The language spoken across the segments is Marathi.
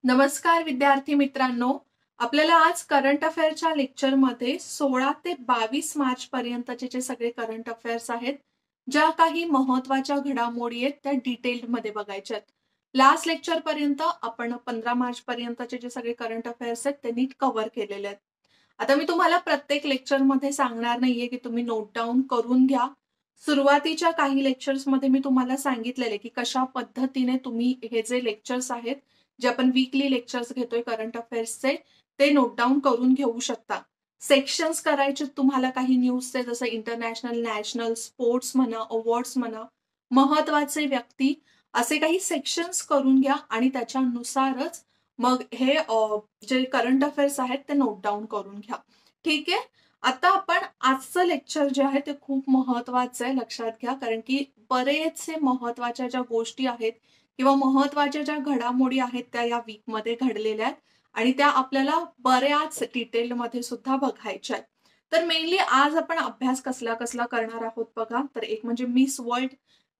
नमस्कार विद्यार्थी मित्रांनो. आपल्याला आज करंट अफेअरच्या लेक्चरमध्ये 16 ते 22 मार्च पर्यंतचे जे सगळे करंट अफेअर्स आहेत, ज्या काही महत्त्वाच्या घडामोडी आहेत त्या डिटेलमध्ये बघायच्या आहेत. लास्ट लेक्चर पर्यंत आपण 15 मार्च पर्यंतचे जे सगळे करंट अफेअर्स आहेत ते नीट कव्हर केलेले आहेत. आता मी तुम्हाला प्रत्येक लेक्चरमध्ये सांगणार नाहीये की तुम्ही नोट डाऊन करून घ्या. सुरुवातीच्या काही लेक्चर्समध्ये मी तुम्हाला सांगितलेले की कशा पद्धतीने तुम्ही हे जे लेक्चर्स आहेत, जे आपण वीकली लेक्चर्स घेतोय करंट अफेअर्सचे, ते नोट डाऊन करून घेऊ शकता. सेक्शन्स करायचे तुम्हाला काही न्यूजचे, जसं इंटरनॅशनल, नॅशनल, स्पोर्ट्स म्हणा, अवॉर्ड्स म्हणा, महत्वाचे व्यक्ती, असे काही सेक्शन्स करून घ्या आणि त्याच्यानुसारच मग हे जे करंट अफेअर्स आहेत ते नोट डाऊन करून घ्या. ठीक आहे. आता आपण आजचं लेक्चर जे आहे ते खूप महत्वाचं आहे, लक्षात घ्या. कारण की बरेचसे महत्वाच्या ज्या गोष्टी आहेत किंवा महत्वाच्या ज्या घडामोडी आहेत त्या या वीकमध्ये घडलेल्या आहेत आणि त्या आपल्याला बऱ्याच डिटेलमध्ये सुद्धा बघायच्या आहेत. तर मेनली आज आपण अभ्यास कसला कसला करणार आहोत बघा. तर एक म्हणजे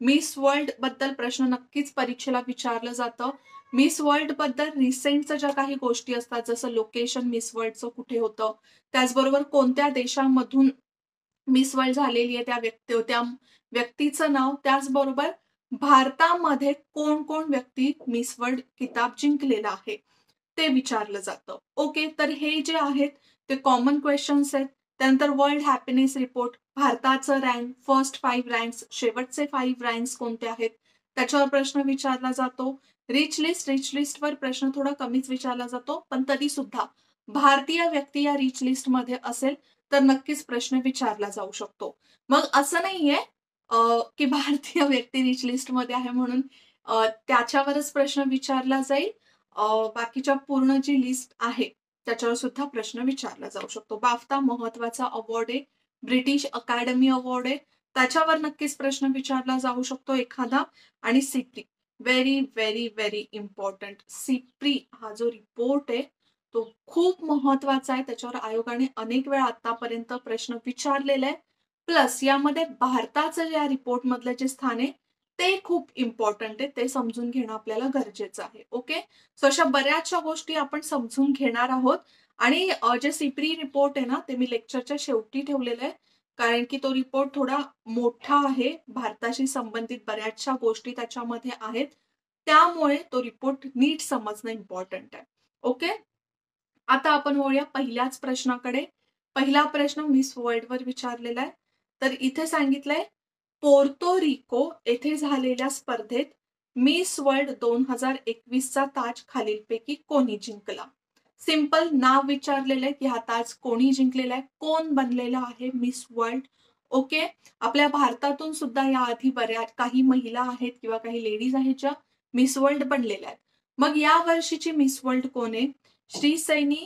मिस वर्ल्ड बद्दल प्रश्न नक्कीच परीक्षेला विचारलं जातं. मिस वर्ल्ड बद्दल रिसेंटच्या ज्या काही गोष्टी असतात, जसं लोकेशन मिस वर्ल्डचं कुठे होतं, त्याचबरोबर कोणत्या देशामधून मिस वर्ल्ड झालेली आहे त्या व्यक्तीचं नाव, त्याचबरोबर भारतामध्ये कोण कोण व्यक्ती मिस वर्ल्ड किताब जिंकलेला आहे ते विचारलं जातं. ओके, तर हे जे आहेत ते कॉमन क्वेश्चन्स आहेत. त्यानंतर वर्ल्ड हॅपीनेस रिपोर्ट, भारताचं रँक, फर्स्ट 5 रँक्स, शेवटचे 5 रँक्स कोणते आहेत त्याच्यावर प्रश्न विचारला जातो. रिच लिस्टवर प्रश्न थोडा कमीच विचारला जातो, पण तरी सुद्धा भारतीय व्यक्ती या रिच लिस्टमध्ये असेल तर नक्कीच प्रश्न विचारला जाऊ शकतो. मग असं नाहीये की भारतीय व्यक्ती रिच लिस्टमध्ये आहे म्हणून त्याच्यावरच प्रश्न विचारला जाईल. बाकीच्या पूर्ण जी लिस्ट आहे त्याच्यावर सुद्धा प्रश्न विचारला जाऊ शकतो. बाफ्ता महत्वाचा अवॉर्ड आहे, ब्रिटिश अकॅडमी अवॉर्ड आहे, त्याच्यावर नक्कीच प्रश्न विचारला जाऊ शकतो एखादा. आणि SIPRI, very very very important. SIPRI हा जो रिपोर्ट आहे तो खूप महत्वाचा आहे. त्याच्यावर आयोगाने अनेक वेळा आतापर्यंत प्रश्न विचारलेला आहे. प्लस यामध्ये भारताचं या रिपोर्ट मधलं जे स्थान आहे ते खूप इम्पॉर्टंट आहे. ते समजून घेणं आपल्याला गरजेचं आहे. ओके, सो अशा बऱ्याचशा गोष्टी आपण समजून घेणार आहोत. आणि जे सिप्री रिपोर्ट आहे ना, ते मी लेक्चरच्या शेवटी ठेवलेलं आहे. कारण की तो रिपोर्ट थोडा मोठा आहे, भारताशी संबंधित बऱ्याचशा गोष्टी त्याच्यामध्ये आहेत. त्यामुळे तो रिपोर्ट नीट समजणं इम्पॉर्टंट आहे. ओके, आता आपण वळूया पहिल्याच प्रश्नाकडे. पहिला प्रश्न मिस वर्ल्डवर विचारलेला आहे. तर इथे सांगितलंय, पोर्तो रिको येथे झालेल्या स्पर्धेत मिस वर्ल्ड 2021चा ताज खालीलपैकी कोणी जिंकला? सिंपल नाव विचारलेलं आहे की हा ताज कोणी जिंकलेला आहे, कोण बनलेला आहे मिस वर्ल्ड. ओके, आपल्या भारतातून सुद्धा याआधी बऱ्याच काही महिला आहेत किंवा काही लेडीज आहेत ज्या मिस वर्ल्ड बनलेल्या आहेत. मग या वर्षीची मिस वर्ल्ड कोण आहे? Shree Saini,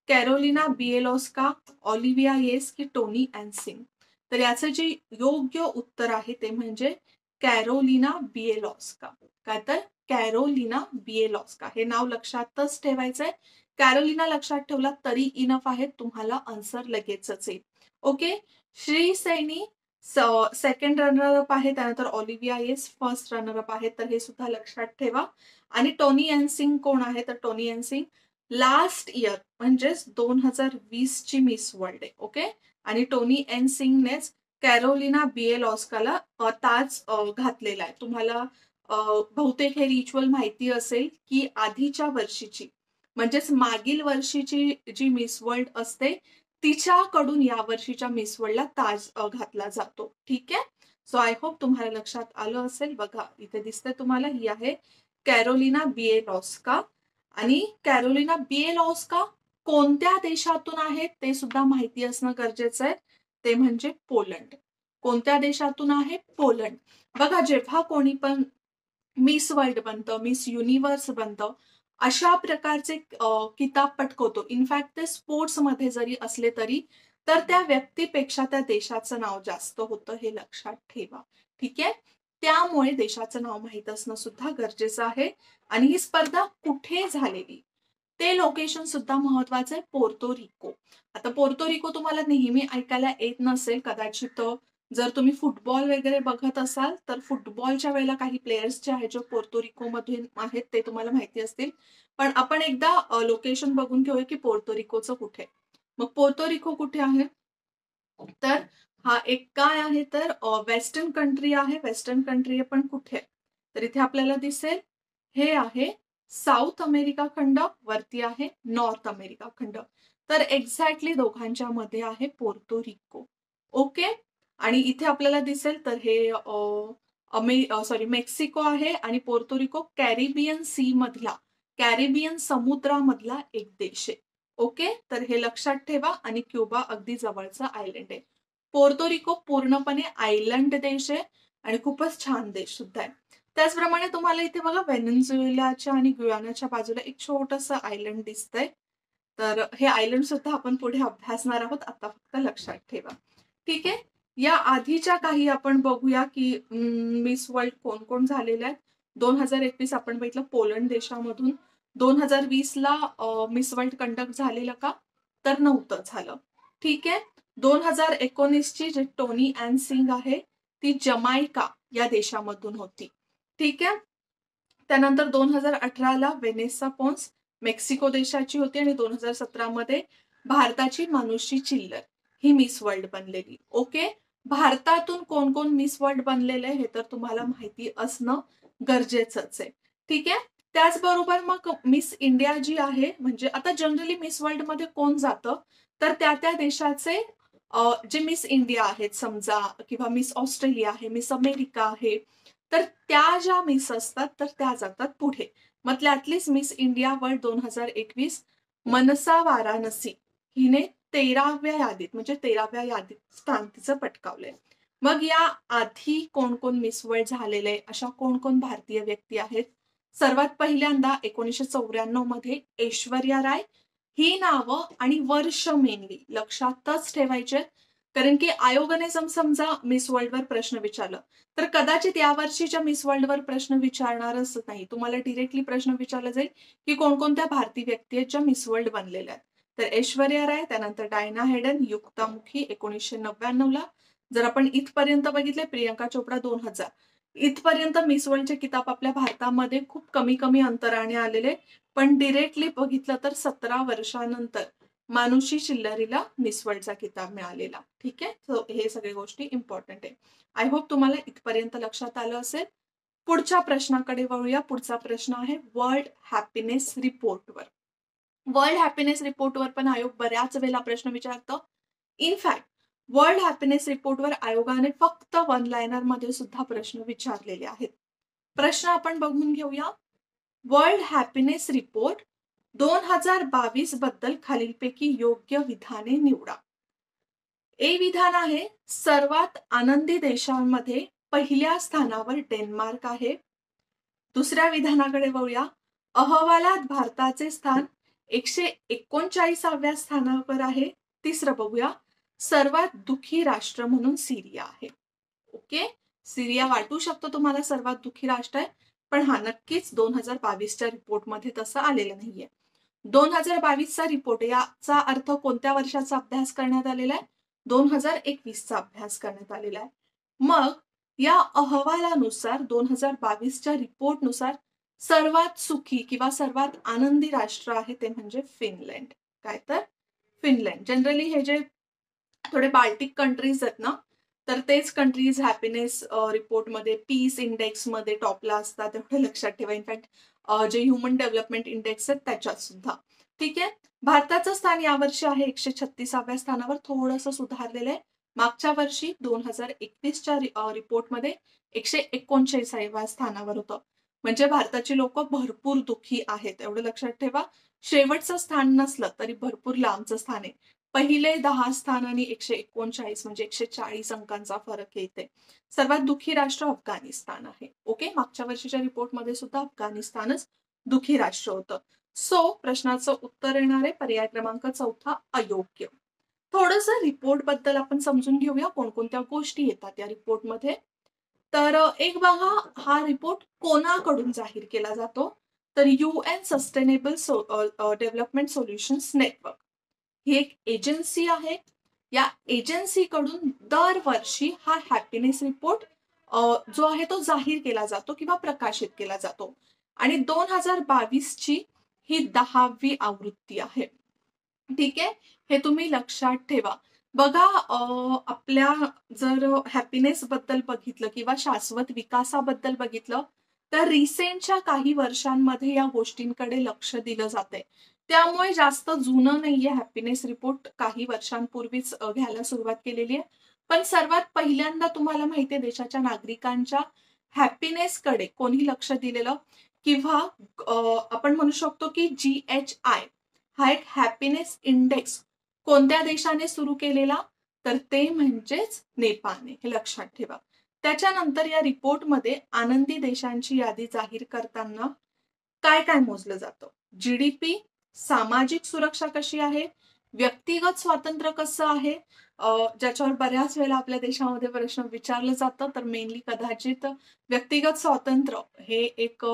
Karolina Bielawska, Olivia Yace की टोनी अँसिंग? तर याचं जे योग्य उत्तर आहे ते म्हणजे कॅरोलिना बिएलॉस्का. काय तर कॅरोलिना बिएलॉस्का हे नाव लक्षातच ठेवायचंय. कॅरोलिना लक्षात ठेवला तरी इनफ आहे, तुम्हाला आन्सर लगेचच येईल. Okay, Shri Saini second runner up आहे, त्यानंतर Olivia yes first runner up आहे, तर हे सुद्धा लक्षात ठेवा. आणि टोनी अँसिंग कोण आहे? तर टोनी अँसिंग लास्ट इयर म्हणजेच 2020 ची मिस वर्ल्ड आहे. ओके, आणि टोनी एनसिंगनेच कॅरोलिना बिएलॉस्काला ताज घातलेला आहे. तुम्हाला बहुतेक हे रिच्युअल माहिती असेल की आधीच्या वर्षीची म्हणजेच मागील वर्षीची जी मिस वर्ल्ड असते तिच्याकडून या वर्षीच्या मिस वर्ल्डला ताज घातला जातो. ठीक आहे, सो आय होप तुम्हाला लक्षात आलं असेल. बघा इथे दिसते तुम्हाला, ही आहे कॅरोलिना बिएलॉस्का. आणि कॅरोलिना बिएलॉस्का कोणत्या देशातून आहेत ते सुद्धा माहिती असणं गरजेचं आहे. ते म्हणजे पोलंड. कोणत्या देशातून आहे? पोलंड. बघा, जेव्हा कोणी पण मिस वर्ल्ड बनतं, मिस युनिव्हर्स बनतं, अशा प्रकारचे किताब पटकवतो, इनफॅक्ट ते स्पोर्ट्समध्ये जरी असले तरी, तर त्या व्यक्तीपेक्षा त्या देशाचं नाव जास्त होतं, हे लक्षात ठेवा. ठीक आहे, त्यामुळे देशाचं नाव माहीत असणं सुद्धा गरजेचं आहे. आणि ही स्पर्धा कुठे झालेली ते लोकेशन सुद्धा महत्वाचं आहे, पोर्तो रिको. आता पोर्तो रिको तुम्हाला नेहमी ऐकायला येत नसेल कदाचित, जर तुम्ही फुटबॉल वगैरे बघत असाल तर फुटबॉलच्या वेळेला काही प्लेयर्स जे आहेत जे पोर्तोरिकोमधून आहेत ते तुम्हाला माहिती असतील. पण आपण एकदा लोकेशन बघून घेऊया की पोर्तोरिकोचं कुठे. मग पोर्तोरिको कुठे आहे? तर हा एक काय आहे तर वेस्टर्न कंट्री आहे. वेस्टर्न कंट्री पण कुठे? तर इथे आपल्याला दिसेल हे आहे साऊथ अमेरिका खंड, वरती आहे नॉर्थ अमेरिका खंड. तर एक्झॅक्टली दोघांच्या मध्ये आहे पोर्तोरिको. ओके. आणि इथे आपल्याला दिसेल तर हे मेक्सिको आहे आणि पोर्तोरिको कॅरिबियन सी मधला, कॅरिबियन समुद्रामधला एक देश आहे. ओके. तर हे लक्षात ठेवा. आणि क्युबा अगदी जवळचा आयलंड आहे. पोर्तोरिको पूर्णपणे आयलंड देश आहे आणि खूपच छान देश सुद्धा आहे. त्याचप्रमाणे तुम्हाला इथे बघा व्हेनेझुएलाच्या आणि गुयानाच्या बाजूला एक छोटंसं आयलंड दिसतंय. तर हे आयलंड सुद्धा आपण पुढे अभ्यासणार आहोत. आता फक्त लक्षात ठेवा. ठीक आहे. या आधीच्या काही आपण बघूया की मिस वर्ल्ड कोण कोण झालेल्या आहेत. 2021 आपण बघितलं पोलंड देशामधून. 2020 ला मिस वर्ल्ड कंडक्ट झालेलं का? तर नव्हतं झालं. ठीक आहे. 2019 ची जे टोनी अॅन सिंग आहे ती जमायका या देशामधून होती. ठीक आहे. त्यानंतर 2018 ला वेनेसा पोन्स मेक्सिको देशाची होती आणि 2017 मध्ये भारताची मानुषी चिल्लर ही मिस वर्ल्ड बनलेली. ओके. भारतातून कोण कोण मिस वर्ल्ड बनलेले हे तर तुम्हाला माहिती असणं गरजेचंच आहे. ठीक आहे. त्याचबरोबर मग मिस इंडिया जी आहे, म्हणजे आता जनरली मिस वर्ल्ड मध्ये कोण जातं तर त्या देशाचे जे मिस इंडिया आहेत समजा, किंवा मिस ऑस्ट्रेलिया आहे, मिस अमेरिका आहे, तर त्या ज्या मिस असतात तर त्या जातात पुढे. मग त्यातलीच मिस इंडिया वर्ल्ड 2021 मनसा वाराणसी हिने 13व्या यादीत, म्हणजे 13व्या यादीत स्थान तिचं पटकावलंय. मग या आधी कोण कोण मिस वर्ल्ड झालेले, अशा कोण कोण भारतीय व्यक्ती आहेत? सर्वात पहिल्यांदा 1994 मध्ये ऐश्वर्या राय. ही नावं आणि वर्ष मेनली लक्षातच ठेवायचे, कारण की आयोगाने समजा मिस वर्ल्डवर प्रश्न विचारलं तर कदाचित या वर्षीच्या मिस वर्ल्डवर प्रश्न विचारणारच नाही. तुम्हाला डिरेक्टली प्रश्न विचारला जाईल की कोणकोणत्या भारतीय व्यक्ती आहेत ज्या मिस वर्ल्ड बनलेल्या आहेत. तर ऐश्वर्या राय, त्यानंतर डायना हेडन, युक्ता मुखी 1999 ला. जर आपण इथपर्यंत बघितले, प्रियंका चोपडा 2000 इथपर्यंत मिस वर्ल्डचे किताब आपल्या भारतामध्ये खूप कमी कमी अंतराने आलेले. पण डिरेक्टली बघितलं तर 17 वर्षानंतर मानुषी चिल्लरीला मिस वर्ल्डचा किताब मिळालेला. ठीक आहे. सो हे सगळे गोष्टी इम्पॉर्टंट आहे. आय होप तुम्हाला इथपर्यंत लक्षात आलं असेल. पुढच्या प्रश्नाकडे वळूया. पुढचा प्रश्न आहे वर्ल्ड हॅपीनेस रिपोर्टवर. वर्ल्ड हॅपीनेस रिपोर्टवर पण आयोग बऱ्याच वेळेला प्रश्न विचारतो. इनफॅक्ट वर्ल्ड हॅपीनेस रिपोर्टवर आयोगाने फक्त वन लायनर मध्ये सुद्धा प्रश्न विचारलेले आहेत. प्रश्न आपण बघून घेऊया. वर्ल्ड हॅपीनेस रिपोर्ट 2022 बद्दल खालीलपैकी योग्य विधाने निवडा. ए विधान आहे सर्वात आनंदी देशांमध्ये पहिल्या स्थानावर डेन्मार्क आहे. दुसऱ्या विधानाकडे वळूया. अहवालात भारताचे स्थान 139व्या स्थानावर आहे. तिसरं बघूया. सर्वात दुःखी राष्ट्र म्हणून सिरिया आहे. ओके. सिरिया वाटू शकतो तुम्हाला सर्वात दुःखी राष्ट्र आहे, पण हा नक्कीच 2022च्या रिपोर्टमध्ये तसं आलेलं नाहीये. 2022चा रिपोर्ट याचा अर्थ कोणत्या वर्षाचा अभ्यास करण्यात आलेला आहे? 2021चा अभ्यास करण्यात आलेला आहे. मग या अहवालानुसार 2022च्या रिपोर्टनुसार सर्वात सुखी किंवा सर्वात आनंदी राष्ट्र आहे ते म्हणजे फिनलँड. काय तर फिनलँड. जनरली हे जे थोडे बाल्टिक कंट्रीज आहेत ना, तर तेच कंट्रीज हॅपीनेस रिपोर्टमध्ये पीस इंडेक्समध्ये टॉपला असतात. एवढं लक्षात ठेवा. इनफॅक्ट जे ह्युमन डेव्हलपमेंट इंडेक्स आहेत त्याच्यात सुद्धा. ठीक आहे. भारताचं स्थान यावर्षी आहे 136व्या स्थानावर, थोडंसं सुधारलेलं आहे. मागच्या वर्षी 2021च्या रिपोर्टमध्ये 139व्या स्थानावर होतं. म्हणजे भारताची लोक भरपूर दुःखी आहेत, एवढं लक्षात ठेवा. शेवटचं स्थान नसलं तरी भरपूर लांबचं स्थान आहे. पहिले 10 स्थान आणि 139 म्हणजे 140 अंकांचा फरक येते. सर्वात दुःखी राष्ट्र अफगाणिस्तान आहे. ओके. मागच्या वर्षीच्या रिपोर्टमध्ये सुद्धा अफगाणिस्तानच दुःखी राष्ट्र होतं. सो प्रश्नाचं उत्तर येणार आहे पर्याय क्रमांक 4 अयोग्य. थोडंसं रिपोर्ट बद्दल आपण समजून घेऊया कोणकोणत्या गोष्टी येतात या रिपोर्टमध्ये. तर एक बघा, हा रिपोर्ट कोणाकडून जाहीर केला जातो? तर UN sustainable development solutions network ही एक एजन्सी आहे. या एजन्सीकडून दरवर्षी हा हॅपीनेस रिपोर्ट जो आहे तो जाहीर केला जातो किंवा प्रकाशित केला जातो. आणि 2022 ची ही 10वी आवृत्ती आहे. ठीक आहे, हे तुम्ही लक्षात ठेवा. बघा, आपल्या जर हॅपीनेस बद्दल बघितलं किंवा शाश्वत विकासाबद्दल बघितलं, तर रिसेंटच्या काही वर्षांमध्ये या गोष्टींकडे लक्ष दिलं जातंय. त्यामुळे जास्त जुनं नाहीये हॅपीनेस रिपोर्ट, काही वर्षांपूर्वीच घ्यायला सुरुवात केलेली आहे. पण सर्वात पहिल्यांदा तुम्हाला माहितीये देशाच्या नागरिकांच्या हॅपीनेसकडे कोणी लक्ष दिलेलं, किंवा आपण म्हणू शकतो की GHI हा एक हॅपीनेस इंडेक्स कोणत्या देशाने सुरू केलेला, तर ते म्हणजेच नेपाळने. हे लक्षात ठेवा. त्याच्यानंतर या रिपोर्टमध्ये आनंदी देशांची यादी जाहीर करताना काय काय मोजलं जातं? GDP, सामाजिक सुरक्षा कशी आहे, व्यक्तिगत स्वातंत्र्य कसं आहे, ज्याच्यावर बऱ्याच वेळेला आपल्या देशामध्ये प्रश्न विचारलं जातं, तर मेनली कदाचित व्यक्तिगत स्वातंत्र्य हे एक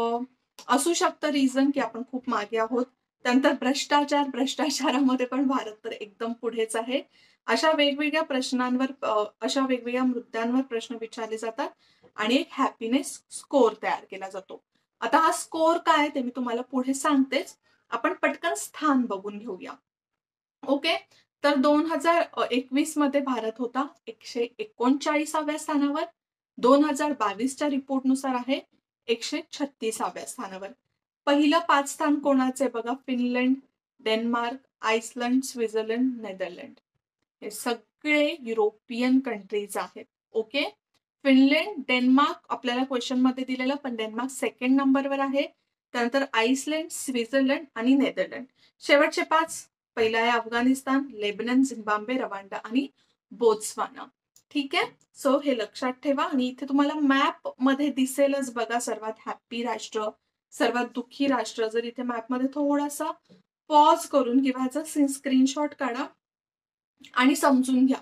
असू शकतं रिझन की आपण खूप मागे आहोत. त्यानंतर भ्रष्टाचारामध्ये पण भारत तर एकदम पुढेच आहे. अशा वेगवेगळ्या प्रश्नांवर, अशा वेगवेगळ्या मुद्द्यांवर प्रश्न विचारले जातात आणि एक हॅपीनेस स्कोर तयार केला जातो. आता हा स्कोर काय ते मी तुम्हाला पुढे सांगतेच. आपण पटकन स्थान बघून घेऊया. ओके, तर 2021 मध्ये भारत होता 139व्या स्थानावर. 2022च्या रिपोर्टनुसार आहे 136व्या स्थानावर. पहिलं 5 स्थान कोणाचे बघा? Finland, Denmark, Iceland, Switzerland, Netherland. हे सगळे युरोपियन कंट्रीज आहेत. ओके, फिनलंड, डेन्मार्क आपल्याला क्वेश्चन मध्ये दिलेलं, पण डेन्मार्क सेकंड नंबरवर आहे. त्यानंतर आइसलंड, स्वित्झर्लंड आणि नेदरलँड. शेवटचे 5, पहिला आहे अफगाणिस्तान, लेबनन, झिम्बाब्वे, रवांडा आणि बोत्सवाना. ठीक आहे, सो हे लक्षात ठेवा. आणि इथे तुम्हाला मॅप मध्ये दिसेलच बघा, सर्वात हॅप्पी राष्ट्र, सर्वात दुःखी राष्ट्र. जर इथे मॅप मध्ये थोडासा पॉज करून किंवा ह्याचा स्क्रीनशॉट काढा आणि समजून घ्या,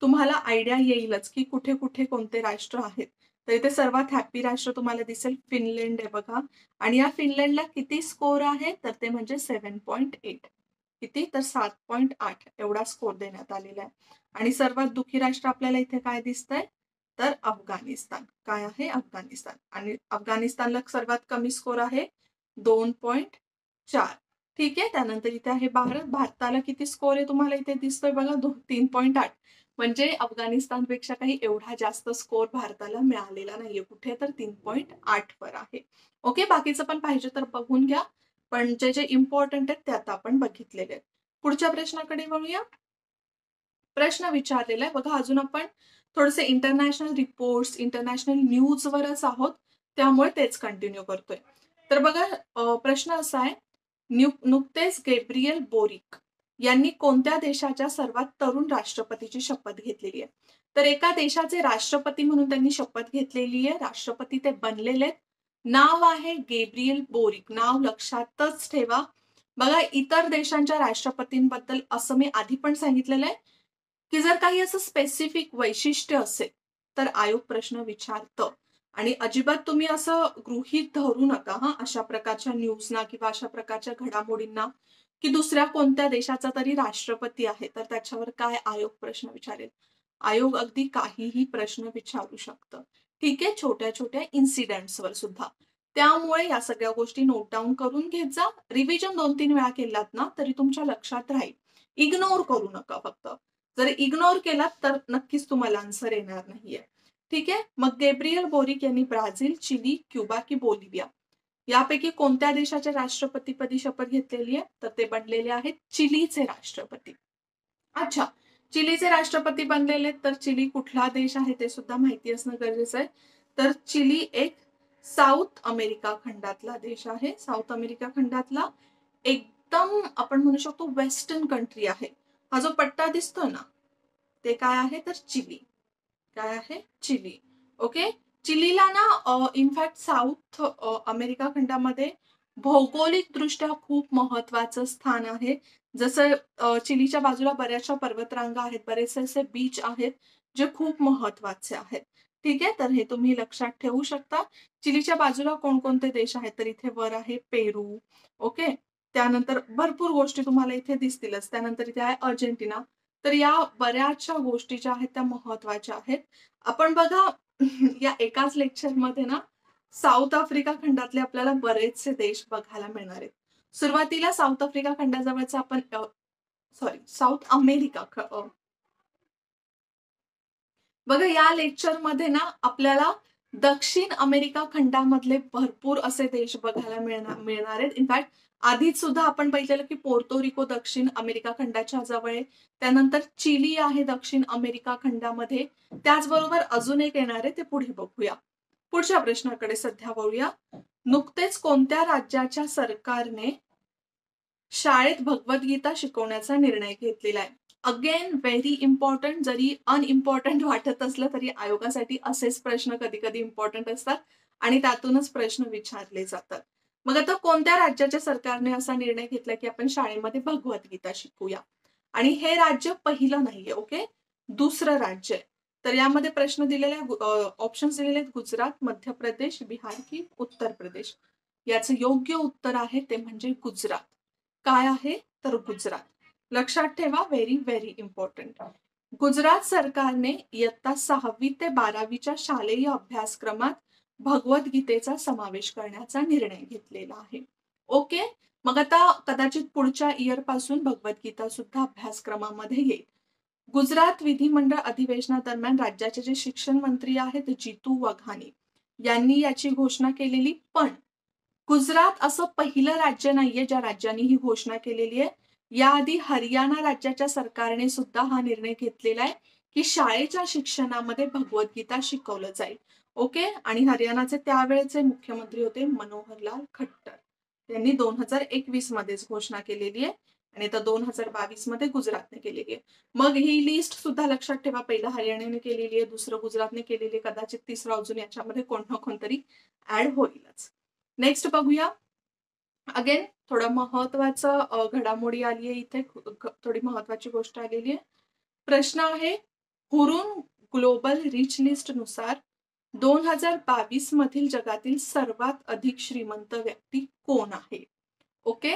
तुम्हाला आयडिया येईलच की कुठे कुठे कोणते राष्ट्र आहेत. तर इथे सर्वात हॅप्पी राष्ट्र तुम्हाला दिसेल फिनलंड आहे बघा. आणि या फिनलंडला किती स्कोर आहे? तर ते म्हणजे 7.8. किती? तर 7.8 एवढा स्कोर देण्यात आलेला आहे. आणि सर्वात दुःखी राष्ट्र आपल्याला इथे काय दिसतंय? तर अफगाणिस्तान. काय आहे? अफगाणिस्तान. आणि अफगाणिस्तानला सर्वात कमी स्कोर आहे 2.4. ठीक आहे, त्यानंतर इथे आहे भारत. भारताला किती स्कोर आहे तुम्हाला इथे दिसतोय बघा? 3.8. म्हणजे अफगाणिस्तानपेक्षा काही एवढा जास्त स्कोर भारताला मिळालेला नाहीये. कुठे? तर 3.8 वर आहे. ओके, बाकीचं पण पाहिजे तर बघून घ्या, पण जे जे इम्पॉर्टंट आहेत ते आता आपण बघितलेले आहेत. पुढच्या प्रश्नाकडे वळूया. प्रश्न विचारलेला आहे बघा, अजून आपण थोडेसे इंटरनॅशनल रिपोर्ट्स, इंटरनॅशनल न्यूजवरच आहोत, त्यामुळे तेच कंटिन्यू करतोय. तर बघा, प्रश्न असा आहे, नुकतेच गॅब्रिएल बोरिक यांनी कोणत्या देशाच्या सर्वात तरुण राष्ट्रपतीची शपथ घेतलेली आहे? तर एका देशाचे राष्ट्रपती म्हणून त्यांनी शपथ घेतलेली आहे. राष्ट्रपती ते बनलेले आहेत. नाव आहे गॅब्रिएल बोरिक. नाव लक्षातच ठेवा. बघा, इतर देशांच्या राष्ट्रपतींबद्दल असं मी आधी पण सांगितलेलं आहे की जर काही असं स्पेसिफिक वैशिष्ट्य असेल तर आयोग प्रश्न विचारतं. आणि अजिबात तुम्ही असं गृहीत धरू नका अशा प्रकारच्या न्यूजना किंवा अशा प्रकारच्या घडामोडींना की दुसऱ्या कोणत्या देशाचा तरी राष्ट्रपती आहे तर त्याच्यावर काय आयोग प्रश्न विचारेल. आयोग अगदी काहीही प्रश्न विचारू शकतं. ठीक आहे, छोट्या छोट्या इन्सिडेंट्सवर सुद्धा. त्यामुळे या सगळ्या गोष्टी नोट डाऊन करून घेत जा. रिव्हिजन 2-3 वेळा केलात ना तरी तुमच्या लक्षात राहील. इग्नोर करू नका फक्त. जर इग्नोर केलात तर नक्कीच तुम्हाला आन्सर येणार नाहीये. ठीक आहे, मग गॅब्रिएल बोरिक यांनी ब्राझील, चिली, क्युबा की बोलिव्हिया यापैकी कोणत्या देशाच्या राष्ट्रपतीपदी शपथ घेतलेली आहे? तर ते बनलेले आहेत चिलीचे राष्ट्रपती. अच्छा, चिलीचे राष्ट्रपती बनलेले तर चिली कुठला देश आहे ते सुद्धा माहिती असणं गरजेचं आहे. तर चिली एक साऊथ अमेरिका खंडातला देश आहे. साऊथ अमेरिका खंडातला एकदम आपण म्हणू शकतो वेस्टर्न कंट्री आहे. हा जो पट्टा दिसतोय ना ते काय आहे? तर चिली. काय आहे? चिली. ओके, चिलीला ना इनफॅक्ट साऊथ अमेरिका खंडामध्ये भौगोलिक दृष्ट्या खूप महत्वाचं स्थान आहे. जसं चिलीच्या बाजूला बऱ्याचशा पर्वतरांगा आहेत, बरेचसे असे बीच आहेत जे खूप महत्वाचे आहेत. ठीक आहे, तर हे तुम्ही लक्षात ठेवू शकता. चिलीच्या बाजूला कोणकोणते देश आहेत? तर इथे वर आहे पेरू. ओके, त्यानंतर भरपूर गोष्टी तुम्हाला इथे दिसतीलच. त्यानंतर इथे आहे अर्जेंटिना. तर या बऱ्याचशा गोष्टी ज्या आहेत त्या महत्वाच्या आहेत. आपण बघा या एकाच लेक्चरमध्ये ना साऊथ आफ्रिका खंडातले आपल्याला बरेचसे देश बघायला मिळणार आहेत. सुरुवातीला साऊथ आफ्रिका खंडाजवळचा आपण साऊथ अमेरिका बघा या लेक्चरमध्ये ना आपल्याला दक्षिण अमेरिका खंडामधले भरपूर असे देश बघायला मिळणार आहेत. इनफॅक्ट आधीच सुद्धा आपण पाहिलेलं की पोर्तोरिको दक्षिण अमेरिका खंडाच्या जवळ आहे. त्यानंतर चिली आहे दक्षिण अमेरिका खंडामध्ये. त्याचबरोबर अजून एक येणार आहे, ते पुढे बघूया. पुढच्या प्रश्नाकडे सध्या वळूया. नुकतेच कोणत्या राज्याच्या सरकारने शाळेत भगवद्गीता शिकवण्याचा निर्णय घेतलेला आहे? Again very important. जरी अनइम्पॉर्टंट वाटत असलं तरी आयोगासाठी असेच प्रश्न कधी कधी इम्पॉर्टंट असतात आणि त्यातूनच प्रश्न विचारले जातात. मग आता कोणत्या राज्याच्या सरकारने असा निर्णय घेतला की आपण शाळेमध्ये भगवद्गीता शिकूया? आणि हे राज्य पहिलं नाहीये, ओके, दुसरं राज्य आहे. तर यामध्ये प्रश्न दिलेले ऑप्शन्स दिलेले आहेत गुजरात, मध्य प्रदेश, बिहार की उत्तर प्रदेश. याचं योग्य उत्तर आहे ते म्हणजे गुजरात. काय आहे तर गुजरात. लक्षात ठेवा, व्हेरी व्हेरी इम्पॉर्टंट. गुजरात सरकारने इयत्ता 6वी ते 12वीच्या शालेय अभ्यासक्रमात भगवद्गीतेचा समावेश करण्याचा निर्णय घेतलेला आहे. ओके, मग आता कदाचित पुढच्या इयर पासून भगवद्गीता सुद्धा अभ्यासक्रमामध्ये येईल. गुजरात विधिमंडळ अधिवेशनादरम्यान राज्याचे जे शिक्षण मंत्री आहेत जितू वघानी यांनी याची घोषणा केलेली. पण गुजरात असं पहिलं राज्य नाहीये ज्या राज्याने ही घोषणा केलेली आहे. याआधी हरियाणा राज्याच्या सरकारने सुद्धा हा निर्णय घेतलेला आहे की शाळेच्या शिक्षणामध्ये भगवद्गीता शिकवलं जाईल. ओके, आणि हरियाणाचे त्यावेळेचे मुख्यमंत्री होते मनोहरलाल खट्टर. त्यांनी 2021 मध्येच घोषणा केलेली आहे आणि आता 2022 मध्ये गुजरातने केलेली आहे. मग ही लिस्ट सुद्धा लक्षात ठेवा. पहिलं हरियाणाने केलेली आहे, दुसरं गुजरातने केलेली आहे, कदाचित तिसरं अजून याच्यामध्ये कोण ना कोणतरी ऍड होईलच. नेक्स्ट बघूया. अगेन थोडं महत्वाचं घडामोडी आली आहे इथे, थोडी महत्वाची गोष्ट आलेली आहे. प्रश्न आहे, हुरून ग्लोबल रिच लिस्ट नुसार 2022 मधील जगातील सर्वात अधिक श्रीमंत व्यक्ती कोण आहे? ओके,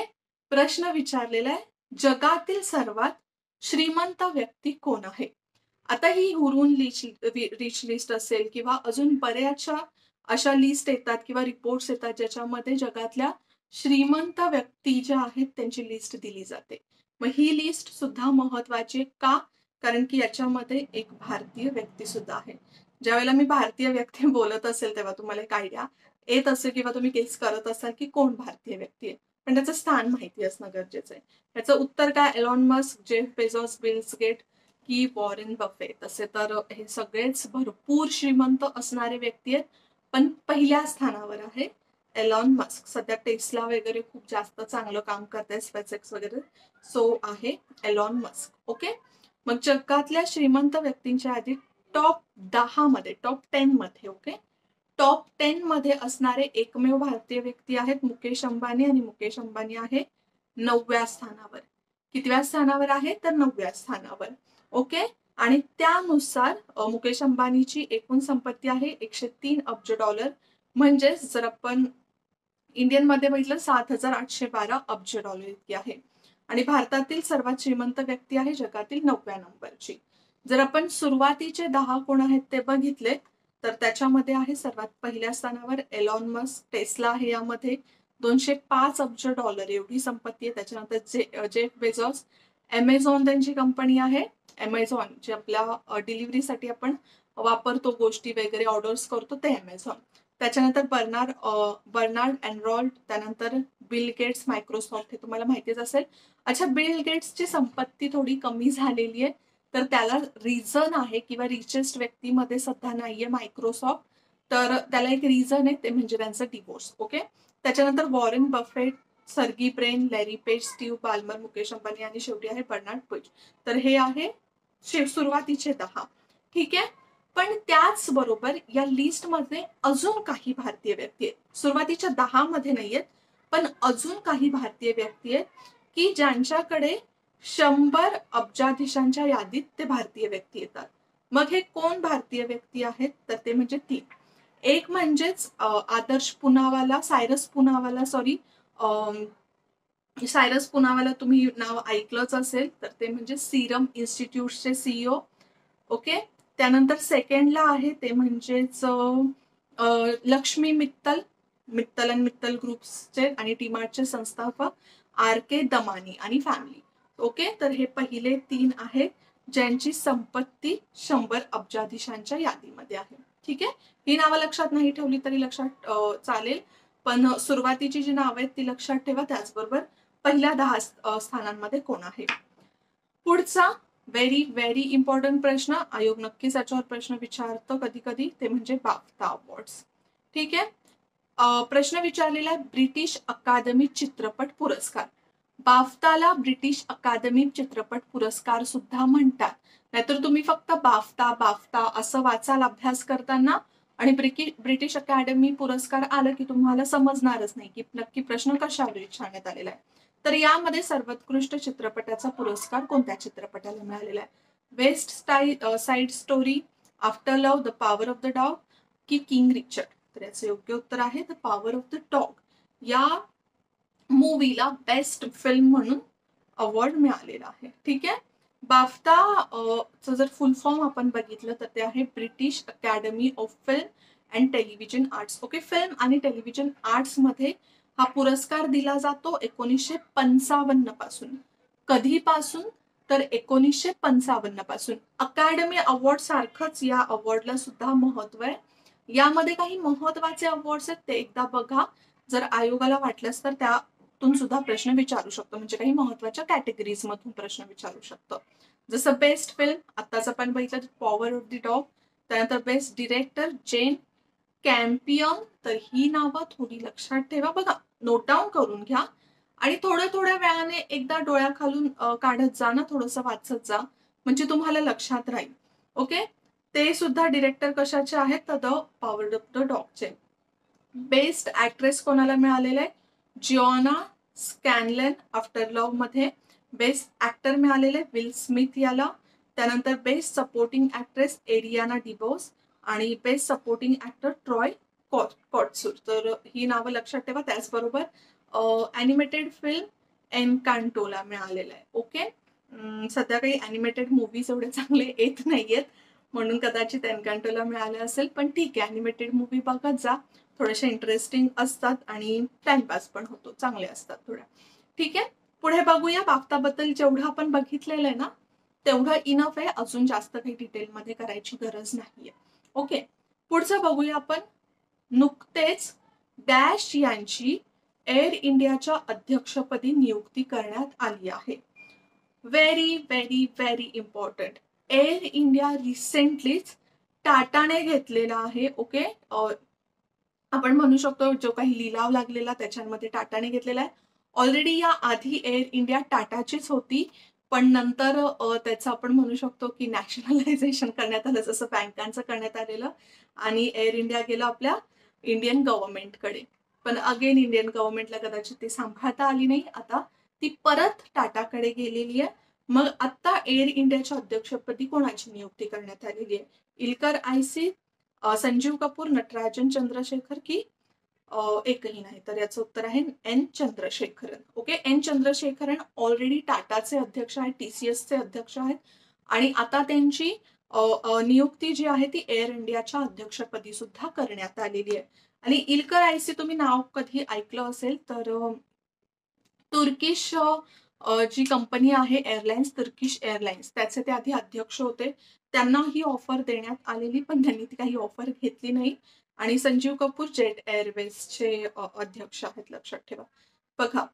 प्रश्न विचारलेला आहे, जगातील सर्वात श्रीमंत व्यक्ती कोण आहे? आता ही हुरून रिच लिस्ट असेल किंवा अजून बऱ्याचशा अशा लिस्ट येतात किंवा रिपोर्ट्स येतात ज्याच्यामध्ये जगातल्या श्रीमंत व्यक्ती ज्या आहेत त्यांची लिस्ट दिली जाते. मग ही लिस्ट सुद्धा महत्वाची का? कारण की याच्यामध्ये एक भारतीय व्यक्ती सुद्धा आहे. ज्यावेळेला मी भारतीय व्यक्ती बोलत असेल तेव्हा तुम्हाला एक आयडिया येत असेल किंवा तुम्ही गेस करत असाल की कोण भारतीय व्यक्ती आहे, पण त्याचं स्थान माहिती असणं गरजेचं आहे. याचं उत्तर काय? Elon Musk, Jeff Bezos, Bill Gates की वॉरेन बफेट. तसे तर हे सगळेच भरपूर श्रीमंत असणारे व्यक्ती आहेत, पण पहिल्या स्थानावर आहे एलॉन मस्क. सध्या टेस्ला वगैरे खूप जास्त चांगलं काम करते, स्पेसएक्स वगैरे. सो आहे एलॉन मस्क. ओके, मग जगातल्या श्रीमंत व्यक्तींच्या आधी टॉप 10 मध्ये, टॉप 10 मध्ये, ओके, टॉप 10 मध्ये असणारे एकमेव भारतीय व्यक्ती आहेत मुकेश अंबानी. आणि मुकेश अंबानी आहे 9व्या स्थानावर. कितव्या स्थानावर आहे तर 9व्या स्थानावर. ओके, आणि त्यानुसार मुकेश अंबानीची एकूण संपत्ती आहे $103 अब्ज. म्हणजेच जर आपण इंडियन मध्ये बघितलं 7,812 अब्ज इतकी आहे. आणि भारतातील सर्वात श्रीमंत व्यक्ती आहे जगातील 9व्या नंबरची. जर आपण सुरुवातीचे 10 कोण आहेत ते बघितले तर त्याच्यामध्ये आहे सर्वात पहिल्या स्थानावर एलॉन मस्क. टेस्ला आहे यामध्ये, $205 अब्ज एवढी संपत्ती आहे. त्याच्यानंतर जेफ बेझोस, अमेझॉन त्यांची कंपनी आहे, अमेझॉन जे आपल्या डिलिव्हरीसाठी आपण वापरतो, गोष्टी वगैरे ऑर्डर्स करतो ते अमेझॉन. त्याच्यानंतर बर्नार्ड एनरॉल्ड, त्यानंतर बिल गेट्स, मायक्रोसॉफ्ट, हे तुम्हाला माहितीच असेल. अच्छा, बिल गेट्सची संपत्ती थोडी कमी झालेली आहे, तर त्याला रिझन आहे किंवा रिचेस्ट व्यक्तीमध्ये सध्या नाहीये मायक्रोसॉफ्ट, तर त्याला एक रिझन आहे, ते म्हणजे त्यांचं डिवोर्स. ओके, त्याच्यानंतर Warren Buffett, Sergey Brin, Larry Page, Steve Ballmer, Mukesh Ambani आणि शेवटी आहे बर्नार्ड पुज. तर हे आहे सुरुवातीचे 10. ठीक आहे, पण त्याचबरोबर या लिस्ट मध्ये अजून काही भारतीय व्यक्ती आहेत. सुरुवातीच्या 10 मध्ये नाहीयेत, पण अजून काही भारतीय व्यक्ती आहेत की ज्यांच्याकडे 100 अब्जाधीशांच्या यादीत ते भारतीय व्यक्ती येतात. मग हे कोण भारतीय व्यक्ती आहेत तर ते म्हणजे 3. एक म्हणजेच आदर्श पुनावाला, सायरस पुनावाला, सायरस पुनावाला तुम्ही नाव ऐकलंच असेल, तर ते म्हणजे सिरम इन्स्टिट्यूटचे सीईओ. ओके. त्यानंतर सेकंडला आहे ते म्हणजेच लक्ष्मी मित्तल, मित्तल अँड मित्तल ग्रुप्सचे आणि टीमार्टचे संस्थापक RK दमानी आणि फॅमिली. ओके. तर हे पहिले 3 आहेत ज्यांची संपत्ती 100 अब्जाधीशांच्या यादीमध्ये आहे. ठीक आहे. ही नावं लक्षात नाही ठेवली तरी लक्षात चालेल, पण सुरुवातीची जी नावं आहेत ती लक्षात ठेवा. त्याचबरोबर पहिल्या 10 स्थानांमध्ये कोण आहे. पुढचा व्हेरी व्हेरी इम्पॉर्टंट प्रश्न, आयोग नक्कीच याच्यावर प्रश्न विचारतो कधी कधी, ते म्हणजे बाफ्ता अवॉर्ड्स. ठीक आहे. प्रश्न विचारलेला आहे ब्रिटिश अकादमी चित्रपट पुरस्कार. बाफ्ताला ब्रिटिश अकादमी चित्रपट पुरस्कार सुद्धा म्हणतात. नाहीतर तुम्ही फक्त बाफ्ता बाफ्ता असं वाचाल अभ्यास करताना आणि ब्रिटिश अकॅडमी पुरस्कार आलं की तुम्हाला समजणारच नाही की नक्की प्रश्न कशावर विचारण्यात आलेला आहे. तर यामध्ये सर्वोत्कृष्ट चित्रपटाचा पुरस्कार कोणत्या चित्रपटाला मिळालेला आहे? West side story, after love, the power of the dog की किंग रिचर्ड? तर याचं योग्य उत्तर आहे the power of the dog. या मूवीला बेस्ट फिल्म म्हणून अवॉर्ड मिळालेला आहे. ठीक आहे. बाफ्ता चं जर फुल फॉर्म आपण बघितलं तर ते आहे British academy of film and television arts. Okay. Film आणि टेलिव्हिजन आर्ट्स मध्ये हा पुरस्कार दिला जातो 1955 पासून. कधीपासून? तर 1955 पासून. अकॅडमी अवॉर्ड सारखंच या अवॉर्डला सुद्धा महत्व आहे. यामध्ये काही महत्वाचे अवॉर्ड्स आहेत ते एकदा बघा. जर आयोगाला वाटलंच तर त्यातून सुद्धा प्रश्न विचारू शकतो, म्हणजे काही महत्वाच्या कॅटेगरीज मधून प्रश्न विचारू शकतो. जसं बेस्ट फिल्म आत्ताच आपण बघितलं पॉवर ऑफ द डॉग. त्यानंतर बेस्ट डिरेक्टर जेन कॅम्पियन. तर ही नावं थोडी लक्षात ठेवा, बघा नोट डाऊन करून घ्या आणि थोड्या थोड्या वेळाने एकदा डोळ्याखालून काढत जा ना, थोडंसं वाचत जा, म्हणजे तुम्हाला लक्षात राहील. ओके. ते सुद्धा डिरेक्टर कशाचे आहेत तर द पॉवर ऑफ द डॉगचे. बेस्ट ऍक्ट्रेस कोणाला मिळालेलं आहे? जिओना स्कॅनलन आफ्टर लव्ह मध्ये. बेस्ट ऍक्टर मिळालेले विल स्मिथ याला. त्यानंतर best supporting actress Ariana DeBose आणि best supporting actor Troy Kotsur. तर ही नावं लक्षात ठेवा. त्याचबरोबर ॲनिमेटेड फिल्म एनकांटोला मिळालेलं आहे. ओके. सध्या काही ॲनिमेटेड मूवीज एवढे चांगले येत नाहीयेत म्हणून कदाचित एनकांटोला मिळालं असेल, पण ठीक आहे ॲनिमेटेड मूवी बघत जा, थोडेसे इंटरेस्टिंग असतात आणि टाइमपास पण होतो, चांगले असतात थोड्या. ठीक आहे. पुढे बघूया. बाफ्ताबद्दल जेवढं आपण बघितलेलं आहे ना तेवढं इनफ आहे, अजून जास्त काही डिटेलमध्ये करायची गरज नाहीये. ओके. पुढचं बघूया आपण. नुकतेच डॅश यांची एअर इंडियाच्या अध्यक्षपदी नियुक्ती करण्यात आली आहे. Very very very important. Air India रिसेंटलीच टाटाने घेतलेला आहे. ओके. आपण म्हणू शकतो जो काही लिलाव लागलेला त्याच्यामध्ये टाटाने घेतलेला आहे. ऑलरेडी या आधी एअर इंडिया टाटाचीच होती, पण नंतर त्याचं आपण म्हणू शकतो की नॅशनलायझेशन करण्यात आलं, जसं बँकांचं करण्यात आलेलं, आणि एअर इंडिया गेलं आपल्या इंडियन गव्हर्नमेंटकडे. पण अगेन इंडियन गव्हर्नमेंटला कदाचित ती सांभाळता आली नाही, आता ती परत टाटाकडे गेलेली आहे. मग आता एअर इंडियाच्या अध्यक्षपदी कोणाची नियुक्ती करण्यात आलेली आहे? इल्कर आयसी, संजीव कपूर, नटराजन चंद्रशेखर की एकही नाही? तर याचं उत्तर आहे N Chandrasekaran. Okay. N Chandrasekaran already टाटाचे अध्यक्ष आहेत, TCSचे अध्यक्ष आहेत आणि आता त्यांची नियुक्ती जी आहे ती एअर इंडियाच्या अध्यक्षपदी सुद्धा करण्यात आलेली आहे. आणि इल्कर आयसी तुम्ही नाव कधी ऐकलं असेल तर तुर्किश जी कंपनी आहे एअरलाइन्स, तुर्किश एअरलाइन्स, त्याचे ते आधी अध्यक्ष होते. त्यांना ही ऑफर देण्यात आलेली, पण त्यांनी ती काही ऑफर घेतली नाही. आणि संजीव कपूर जेट एअरवेजचे अध्यक्ष आहेत, लक्षात ठेवा. बघा,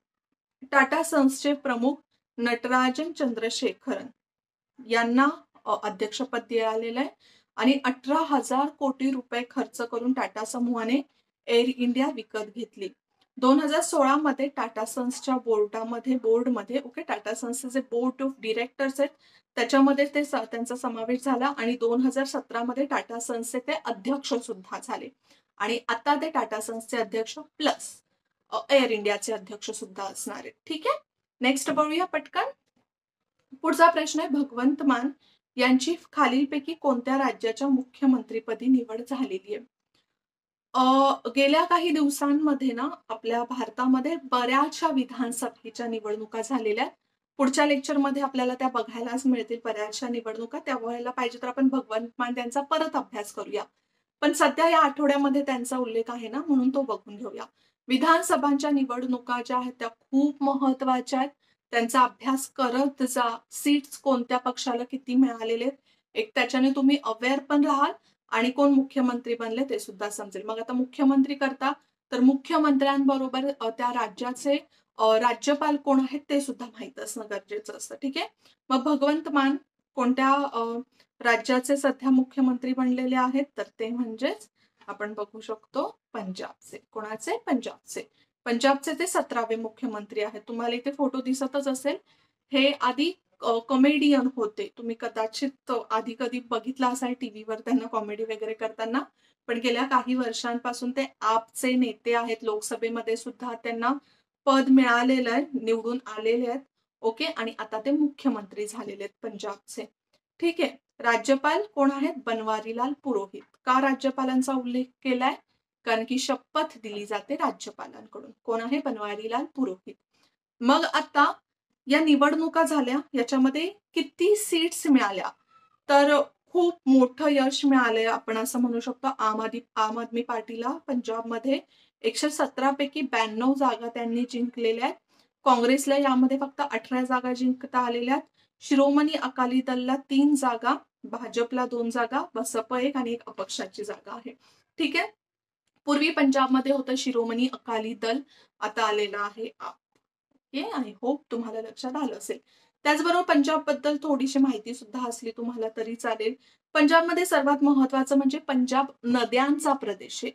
टाटा सन्सचे प्रमुख नटराजन चंद्रशेखरन यांना अध्यक्षपद मिळालेलं आहे आणि 18,000 कोटी रुपये खर्च करून टाटा समूहाने एअर इंडिया विकत घेतली. 2016 मध्ये टाटा सन्सच्या बोर्डमध्ये ओके, टाटा सन्सचे जे बोर्ड ऑफ डिरेक्टर्स आहेत त्याच्यामध्ये त्यांचा समावेश झाला आणि 2017 मध्ये टाटा सन्सचे ते अध्यक्ष सुद्धा झाले आणि आता ते टाटा सन्सचे अध्यक्ष प्लस एअर इंडियाचे अध्यक्ष सुद्धा असणार आहेत. ठीक आहे. नेक्स्ट बघूया पटकन. पुढचा प्रश्न आहे भगवंत मान यांची खालीलपैकी कोणत्या राज्याच्या मुख्यमंत्रीपदी निवड झालेली आहे? गेल्या काही दिवसांमध्ये ना आपल्या भारतामध्ये बऱ्याचशा विधानसभेच्या निवडणुका झालेल्या आहेत. पुढच्या लेक्चरमध्ये आपल्याला त्या बघायलाच मिळतील बऱ्याचशा निवडणुका. त्यावेळेला पाहिजे तर आपण भगवंत मान त्यांचा परत अभ्यास करूया. पण सध्या या आठवड्यामध्ये त्यांचा उल्लेख आहे ना, म्हणून तो बघून घेऊया. विधानसभांच्या निवडणुका ज्या आहेत त्या खूप महत्त्वाच्या आहेत. त्यांचा अभ्यास करत जा. सीट्स कोणत्या पक्षाला किती मिळालेले आहेत, एक त्याच्याने तुम्ही अवेअर पण राहाल आणि कोण मुख्यमंत्री बनले ते सुद्धा समजेल. मग आता मुख्यमंत्री करता तर मुख्यमंत्र्यांबरोबर त्या राज्याचे राज्यपाल कोण आहेत ते सुद्धा माहित असणं गरजेचं असतं. ठीक आहे. मग भगवंत मान कोणत्या राज्याचे सध्या मुख्यमंत्री बनलेले आहेत, तर ते म्हणजेच आपण बघू शकतो पंजाबचे. कोणाचे? पंजाबचे. पंजाबचे ते 17वे मुख्यमंत्री आहेत. तुम्हाला इथे फोटो दिसतच असेल. हे आधी कॉमेडियन होते. तुम्ही कदाचित आधी कधी बघितलं असाल टीव्हीवर त्यांना कॉमेडी वगैरे करताना. पण गेल्या काही वर्षांपासून ते आपचे नेते आहेत. लोकसभेमध्ये सुद्धा त्यांना पद मिळालेलं आहे, निवडून आलेले आहेत. ओके. आणि आता ते मुख्यमंत्री झालेले आहेत पंजाबचे. ठीक आहे. राज्यपाल कोण आहेत? बनवारीलाल पुरोहित. का राज्यपालांचा उल्लेख केलाय? कारण की शपथ दिली जाते राज्यपालांकडून. कोण आहे? बनवारीलाल पुरोहित. मग आता या निवडणुका झाल्या, याच्यामध्ये किती सीट्स मिळाल्या? तर खूप मोठं यश मिळालंय आपण असं म्हणू शकतो. आम आदमी पार्टीला पंजाबमध्ये 117 पैकी 92 जागा त्यांनी जिंकलेल्या आहेत. काँग्रेसला यामध्ये फक्त 18 जागा जिंकता आलेल्या आहेत. शिरोमणी अकाली दलला 3 जागा, भाजपला 2 जागा, बसप 1 आणि 1 अपक्षाची जागा आहे. ठीक आहे. पूर्वी पंजाबमध्ये होतं शिरोमणी अकाली दल, आता आलेला आहे आप. आय होप तुम्हाला लक्षात आलं असेल. त्याचबरोबर पंजाबबद्दल थोडीशी माहिती सुद्धा असली तुम्हाला तरी चालेल. पंजाबमध्ये सर्वात महत्वाचं म्हणजे पंजाब नद्यांचा प्रदेश आहे.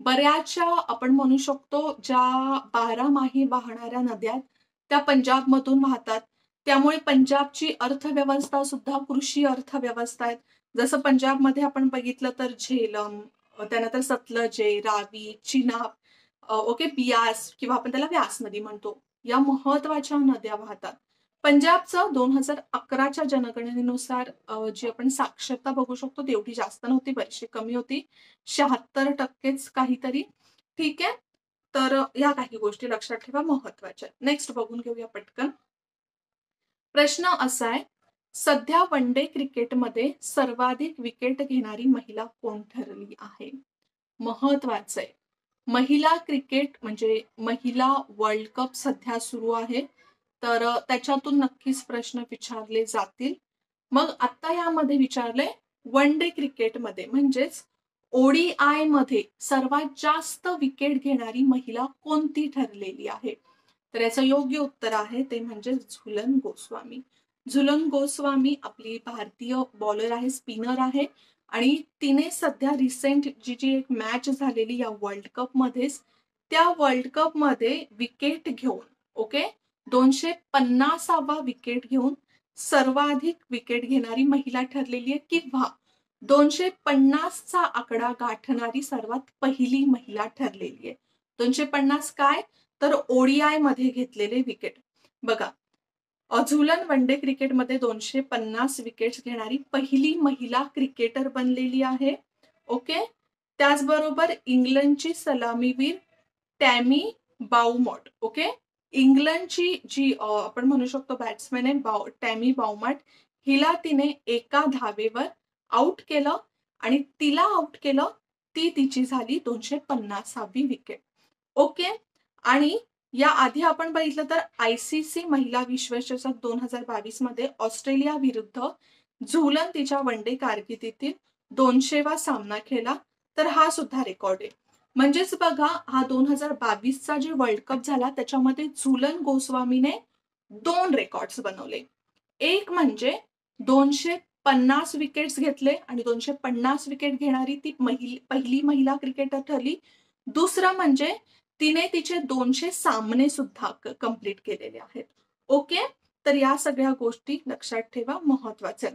बऱ्याचशा आपण म्हणू शकतो ज्या 12माही वाहणाऱ्या नद्या आहेत त्या पंजाबमधून वाहतात. त्यामुळे पंजाबची अर्थव्यवस्था सुद्धा कृषी अर्थव्यवस्था आहे. जसं पंजाबमध्ये आपण बघितलं तर झेलम, त्यानंतर सतलज आहे, रावी, चिनाब, ओके, बियास किंवा आपण त्याला व्यास नदी म्हणतो. या महत्वाच्या नद्या वाहतात. पंजाबचं 2011च्या जनगणनेनुसार जी आपण साक्षरता बघू शकतो तेवढी जास्त नव्हती, बरीचशी कमी होती. 76% काहीतरी. ठीक आहे. तर या काही गोष्टी लक्षात ठेवा, महत्वाच्या. नेक्स्ट बघून घेऊया पटकन. प्रश्न असा आहे, सध्या वन डे क्रिकेटमध्ये सर्वाधिक विकेट घेणारी महिला कोण ठरली आहे? महत्वाचं आहे. महिला क्रिकेट म्हणजे महिला वर्ल्ड कप सध्या सुरू आहे. तर त्याच्यातून नक्कीच प्रश्न विचारले जातील. मग आता यामध्ये विचारले वन डे क्रिकेटमध्ये म्हणजेच ODI मध्ये सर्वात जास्त विकेट घेणारी महिला कोणती ठरलेली आहे? तर याचं योग्य उत्तर आहे ते म्हणजे झुलन गोस्वामी. झुलन गोस्वामी आपली भारतीय बॉलर आहे, स्पिनर आहे आणि तिने सध्या रिसेंट जी एक मॅच झालेली या वर्ल्ड कप मध्येच, त्या वर्ल्ड कप मध्ये विकेट घेऊन, ओके, 250वा विकेट घेऊन सर्वाधिक विकेट घेणारी महिला ठरलेली आहे किंवा 250चा आकडा गाठणारी सर्वात पहिली महिला ठरलेली आहे. 250 काय? तर ODI मध्ये घेतलेले विकेट. बघा, झुलन वन डे क्रिकेटमध्ये 250 विकेट्स घेणारी पहिली महिला क्रिकेटर बनलेली आहे. ओके. त्याचबरोबर इंग्लंडची सलामीवीर टॅमी बाउमॉट, ओके, इंग्लंडची जी आपण म्हणू शकतो बॅट्समॅन आहे टॅमी बाउमॉट, हिला तिने एका धावेवर आउट केलं आणि तिला आउट केलं, ती तिची झाली 250वी विकेट. ओके. आणि या आधी आपण बघितलं तर ICC महिला विश्वचषक 2022 मध्ये ऑस्ट्रेलिया विरुद्ध झुलन तिच्या वन डे कारकिर्दीतील 200वा सामना खेळला. तर हा सुद्धा रेकॉर्ड आहे. म्हणजेच बघा, हा 2022चा जे वर्ल्ड कप झाला त्याच्यामध्ये झुलन गोस्वामीने 2 रेकॉर्ड्स बनवले. एक म्हणजे 250 विकेट्स घेतले आणि 250 विकेट घेणारी ती पहिली महिला क्रिकेटर ठरली. दुसरं म्हणजे तिने तिचे 200 सामने सुद्धा कंप्लीट केलेले आहेत. ओके. तर या सगळ्या गोष्टी लक्षात ठेवा, महत्वाच्या.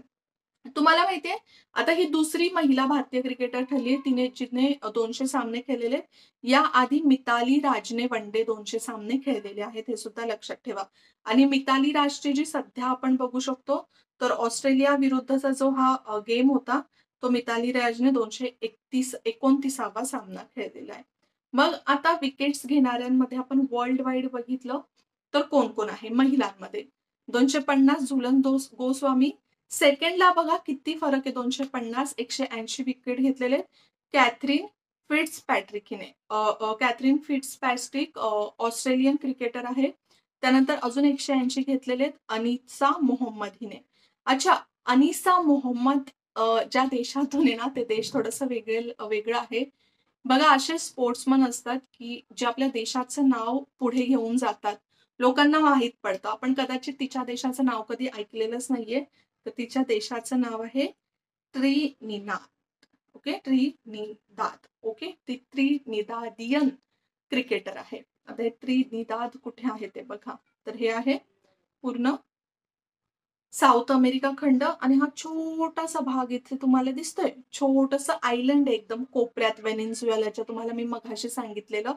तुम्हाला माहितीये आता ही दुसरी महिला भारतीय क्रिकेटर ठरली, जिने 200 सामने खेळलेले. या आधी मिताली राजने वन डे 200 सामने खेळलेले आहेत, हे सुद्धा लक्षात ठेवा. आणि मिताली राजची जी सध्या आपण बघू शकतो तर ऑस्ट्रेलिया विरुद्धचा जो हा गेम होता तो मिताली राजने 229वा सामना खेळलेला आहे. मग आता विकेट्स घेणाऱ्यांमध्ये आपण वर्ल्ड वाईड बघितलं तर कोण कोण आहे महिलांमध्ये? 250 झुलन गोस्वामी. सेकंडला बघा किती फरक आहे, 250 180 विकेट घेतलेले कॅथरीन फिट्झपॅट्रिक हिने. कॅथरीन फिट्झपॅट्रिक ऑस्ट्रेलियन क्रिकेटर आहे. त्यानंतर अजून 180 घेतलेले अनिसा मोहम्मद हिने. अच्छा, अनिसा मोहम्मद ज्या देशातून आहे ना ते देश थोडंसं वेगळं आहे. बघा, असे स्पोर्ट्समन असतात की जे आपल्या देशाचं नाव पुढे घेऊन जातात, लोकांना माहीत पडतं. आपण कदाचित तिच्या देशाचं नाव कधी ऐकलेलंच नाहीये. तर तिच्या देशाचं नाव आहे ट्रिनिदाद. Okay, Trinidad. ओके, ती त्रिनिदादियन क्रिकेटर आहे. आता हे त्रिनिदाद कुठे आहे ते बघा. तर हे आहे पूर्ण साऊथ अमेरिका खंड आणि हा छोटासा भाग इथे तुम्हाला दिसतोय. छोटंसं आयलंड आहे एकदम कोपऱ्यात, वेनेझुएलाच्या, तुम्हाला मी मघाशी सांगितलेलं.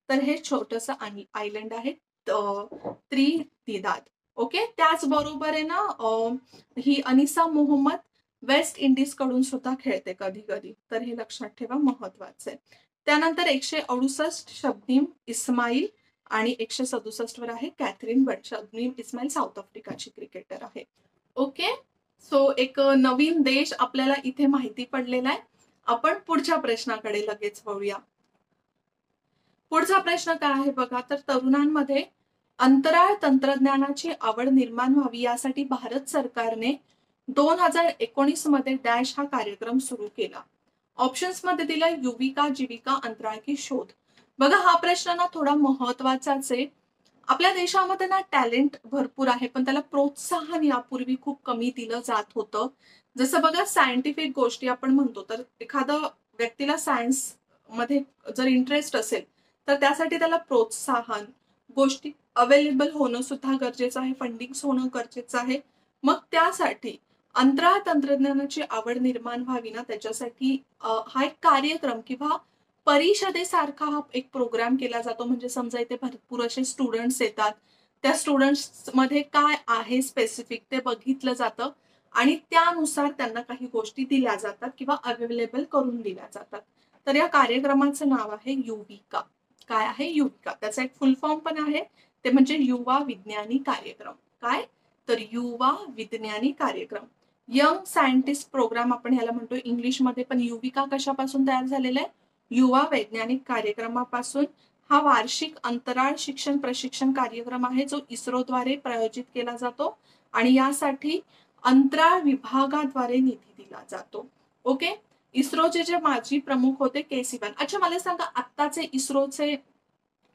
तर हे छोटंसं आयलंड आहे त्रिनिदाद. ओके, त्याचबरोबर आहे ना ही अनिसा मोहम्मद वेस्ट इंडिज कडून सुद्धा खेळते कधी कधी. तर हे लक्षात ठेवा, महत्वाचं आहे. त्यानंतर 168 शबनीम इस्माईल आणि 167 वर आहे Katherine Brunt. Shabnim Ismail South आफ्रिकाची क्रिकेटर आहे. ओके, सो एक नवीन देश आपल्याला इथे माहिती पडलेला आहे. आपण पुढच्या प्रश्नाकडे लगेच वळूया. पुढचा प्रश्न काय आहे बघा. तर तरुणांमध्ये अंतराळ तंत्रज्ञानाची आवड निर्माण व्हावी यासाठी भारत सरकारने 2019 मध्ये डॅश हा कार्यक्रम सुरू केला. ऑप्शन्स मध्ये दिलाय युविका, जीविका, अंतराळ की शोध. बघा, हा प्रश्न ना थोडा महत्वाचाच आहे. आपल्या देशामध्ये ना टॅलेंट भरपूर आहे, पण त्याला प्रोत्साहन यापूर्वी खूप कमी दिलं जात होतं. जसं बघा, सायंटिफिक गोष्टी आपण म्हणतो, तर एखादा व्यक्तीला सायन्स मध्ये जर इंटरेस्ट असेल तर त्यासाठी त्याला प्रोत्साहन, गोष्टी अवेलेबल होणं सुद्धा गरजेचं आहे, फंडिंग होणं गरजेचं आहे. मग त्यासाठी अंतराळ तंत्रज्ञानाची आवड निर्माण व्हावी ना, त्याच्यासाठी हा एक कार्यक्रम किंवा परिषदेसारखा हा एक प्रोग्राम केला जातो. म्हणजे समजा इथे भरपूर असे स्टुडंट्स येतात, त्या स्टुडंट्स मध्ये काय आहे स्पेसिफिक ते बघितलं जातं आणि त्यानुसार त्यांना काही गोष्टी दिल्या जातात किंवा अवेलेबल करून दिल्या जातात. तर या कार्यक्रमाचं नाव आहे युविका. काय आहे? युविका. त्याचा एक फुल फॉर्म पण आहे, ते म्हणजे युवा विज्ञानी कार्यक्रम. काय? तर युवा विज्ञानी कार्यक्रम. यंग सायंटिस्ट प्रोग्राम आपण याला म्हणतो इंग्लिशमध्ये. पण युविका कशापासून तयार झालेला आहे? युवा वैज्ञानिक कार्यक्रमापासून. हा वार्षिक अंतराळ शिक्षण प्रशिक्षण कार्यक्रम आहे जो इस्रोद्वारे प्रायोजित केला जातो आणि यासाठी अंतराळ विभागाद्वारे निधी दिला जातो. ओके, इस्रोचे जे माजी प्रमुख होते के सिवन. अच्छा, मला सांगा आत्ताचे इस्रोचे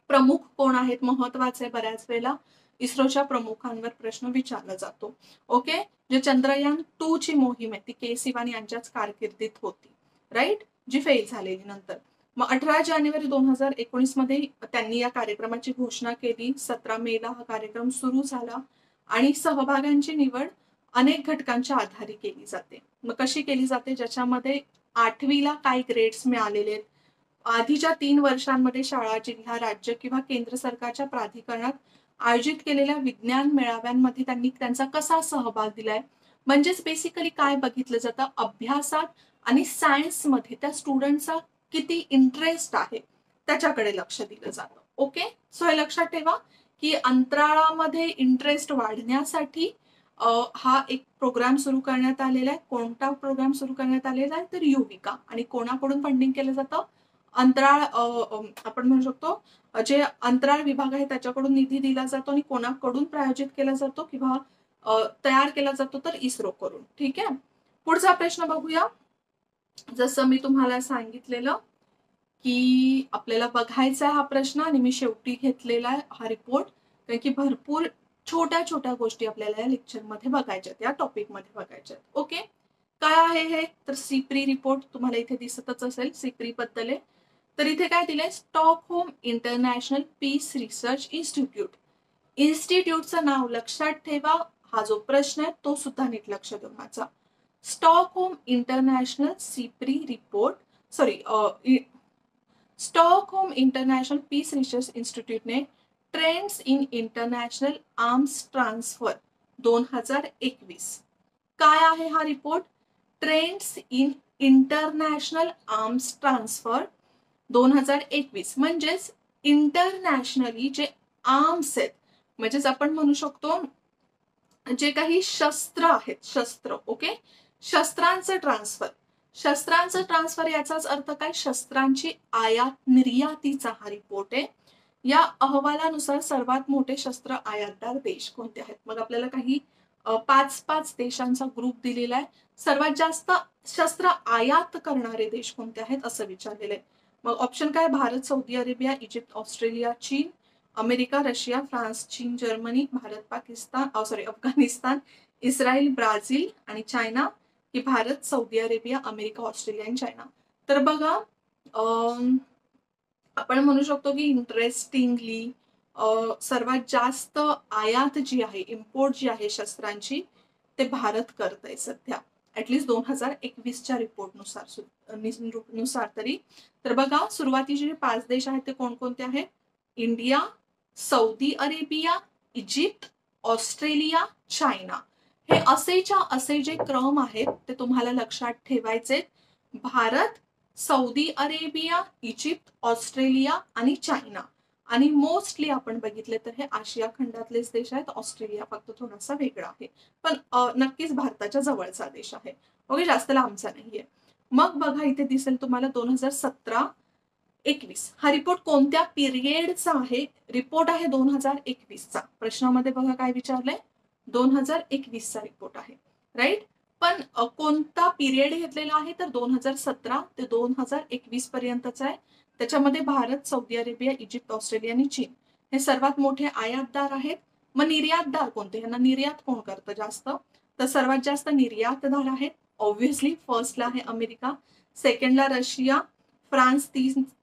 प्रमुख कोण आहेत? महत्वाचे, बऱ्याच वेळेला इस्रोच्या प्रमुखांवर प्रश्न विचारला जातो. ओके, जे चंद्रयान 2 ची मोहीम आहे ती के सिवन यांच्याच कारकिर्दीत होती, राईट, जी फेल झालेली नंतर. मग 18 जानेवारी 2019 मध्ये त्यांनी या कार्यक्रमाची घोषणा केली. 17 मेला हा कार्यक्रम सुरू झाला आणि सहभागांची निवड अनेक घटकांच्या आधारे केली जाते. मग कशी केली जाते? ज्याच्यामध्ये 8वीला काय ग्रेड्स मिळालेले आहेत, आधीच्या 3 वर्षांमध्ये शाळा, जिल्हा, राज्य किंवा केंद्र सरकारच्या प्राधिकरणात आयोजित केलेल्या विज्ञान मेळाव्यांमध्ये त्यांनी त्यांचा कसा सहभाग दिलाय. म्हणजेच बेसिकली काय बघितलं जातं, अभ्यासात आणि सायन्समध्ये त्या स्टुडंटचा किती इंटरेस्ट आहे त्याच्याकडे लक्ष दिलं जातं. ओके, सो हे लक्षात ठेवा की अंतराळामध्ये इंटरेस्ट वाढण्यासाठी हा एक प्रोग्राम सुरू करण्यात आलेला आहे. कोणता प्रोग्राम सुरू करण्यात आलेला आहे? तर युविका. आणि कोणाकडून फंडिंग केलं जातं? अंतराळ आपण म्हणू शकतो जे अंतराळ विभाग आहे त्याच्याकडून निधी दिला जातो. आणि कोणाकडून प्रायोजित केला जातो किंवा तयार केला जातो? तर इस्रो करून. ठीक आहे, पुढचा प्रश्न बघूया. जसं मी तुम्हाला सांगितलेलं की आपल्याला बघायचा हा प्रश्न आणि मी शेवटी घेतलेला आहे हा रिपोर्ट, कारण की भरपूर छोट्या छोट्या गोष्टी आपल्याला या लेक्चरमध्ये बघायच्यात, या टॉपिकमध्ये बघायच्यात. ओके, काय आहे हे? तर सिप्री रिपोर्ट तुम्हाला इथे दिसतच असेल, सिप्री बद्दल आहे. तर इथे काय दिलंय? Stockholm International Peace Research Institute. इन्स्टिट्यूटचं नाव लक्षात ठेवा. हा जो प्रश्न आहे तो सुद्धा नीट लक्ष देऊन वाचा. Stockholm International SIPRI report, Stockholm International Peace Research इन्स्टिट्यूटने trends in international arms transfer 2021. काय आहे हा रिपोर्ट? Trends in international arms transfer 2021. म्हणजेच इंटरनॅशनली जे आर्म्स आहेत, म्हणजेच आपण म्हणू शकतो जे काही शस्त्र आहेत, शस्त्र, ओके, शस्त्रांचं ट्रान्सफर याचाच अर्थ काय, शस्त्रांची आयात निर्यातीचा हा रिपोर्ट आहे. या अहवालानुसार सर्वात मोठे शस्त्र आयातदार देश कोणते आहेत. मग आपल्याला काही 5 देशांचा ग्रुप दिलेला आहे. सर्वात जास्त शस्त्र आयात करणारे देश कोणते आहेत असं विचारलेलं आहे. मग ऑप्शन काय, Bharat, Saudi Arabia, Egypt, Australia, चीन, अमेरिका, रशिया, फ्रान्स, चीन, Germany, Bharat, Pakistan, Afghanistan, Israel, Brazil आणि चायना, की Bharat, Saudi Arabia, America, Australia आणि चायना. तर बघा, आपण म्हणू शकतो की इंटरेस्टिंगली सर्वात जास्त आयात जी आहे, इम्पोर्ट जी आहे शस्त्रांची, ते भारत करत आहे सध्या, ऍटलीस्ट 2021च्या रिपोर्ट नुसार तरी. तर बघा, सुरुवातीचे जे 5 देश आहेत ते कोणकोणते आहेत, India, Saudi Arabia, Egypt, Australia, China. हे असे जे क्रम आहेत ते तुम्हाला लक्षात ठेवायचे. Bharat, Saudi Arabia, Egypt, Australia आणि चायना. आणि मोस्टली आपण बघितले तर हे आशिया खंडातलेच देश आहेत. ऑस्ट्रेलिया फक्त थोडासा वेगळा आहे, पण नक्कीच भारताच्या जवळचा देश आहे, ओके, जास्त लांबचा नाहीये. मग बघा, इथे दिसेल तुम्हाला 2017-21 हा रिपोर्ट कोणत्या पिरियडचा आहे. रिपोर्ट आहे 2021चा. प्रश्नामध्ये बघा काय विचारलंय, 2021चा रिपोर्ट आहे, राईट. पण कोणता पिरियड घेतलेला आहे तर 2017 ते 2021 पर्यंतचा आहे. त्याच्यामध्ये Bharat, Saudi Arabia, Egypt, Australia आणि चीन हे सर्वात मोठे आयातदार आहेत. मग निर्यातदार कोणते, यांना निर्यात कोण करतं जास्त, तर सर्वात जास्त निर्यातदार आहेत ऑब्व्हियसली फर्स्टला आहे अमेरिका, सेकंडला रशिया, फ्रान्स,